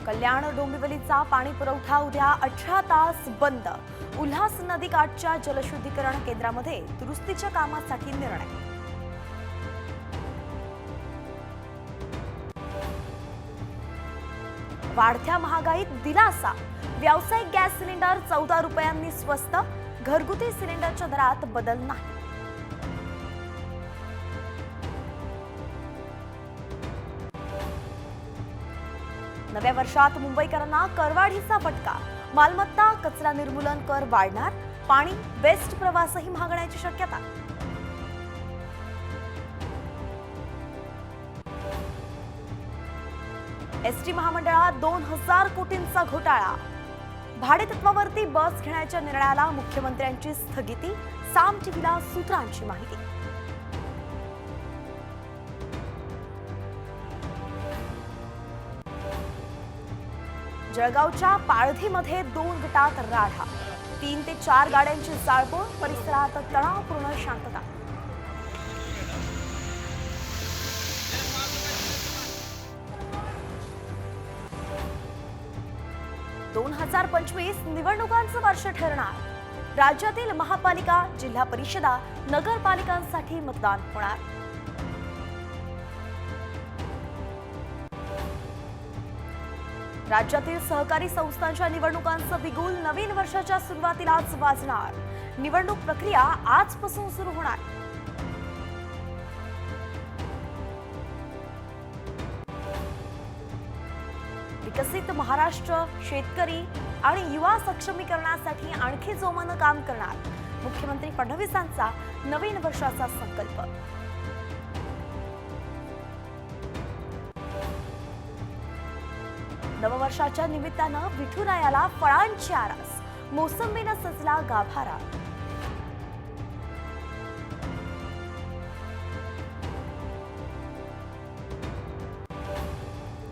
कल्याण डोंबिवलीचा पाणी पुरवठा उद्या 18 तास बंद। उल्हास नदीकाठच्या जलशुद्धीकरण केंद्रामध्ये दुरुस्तीच्या कामासाठी निर्णय। वाढत्या महागाईत दिलासा। व्यावसायिक गॅस सिलेंडर 14 रुपयांनी स्वस्त। घरगुती सिलेंडरच्या दरात बदल नाही। नव्या वर्षात मुंबईकरांना करवाढीचा फटका। मालमत्ता कचरा निर्मूलन कर वाढणार। पाणी बेस्ट प्रवासही महागण्याची शक्यता। एसटी महामंडळात 2000 कोटींचा घोटाळा। भाडेतत्वावरती बस घेण्याच्या निर्णयाला मुख्यमंत्र्यांची स्थगिती। साम टीव्हीला सूत्रांची माहिती। जळगावच्या पाळधीमध्ये 2 गटात राढा। 3 ते 4 गाड्यांची जाळपोळ। परिसरात तणावपूर्ण शांतता। निवडणुकांचं वर्ष ठरणार। राज्यातील महापालिका, जिल्हा परिषदा, नगरपालिकांसाठी मतदान होणार। राज्यातील सहकारी संस्थांच्या निवडणुकांचं बिगुल नवीन वर्षाच्या सुरुवातीलाच वाजणार। निवडणूक प्रक्रिया आजपासून सुरू होणार। विकसित महाराष्ट्र, शेतकरी आणि युवा सक्षमीकरणासाठी आणखी जोमानं काम करणार। मुख्यमंत्री फडणवीसांचा नवीन वर्षाचा संकल्प। नववर्षाच्या निमित्तानं विठुरायाला फळांची आरास। मोसंबीनं सजला गाभारा।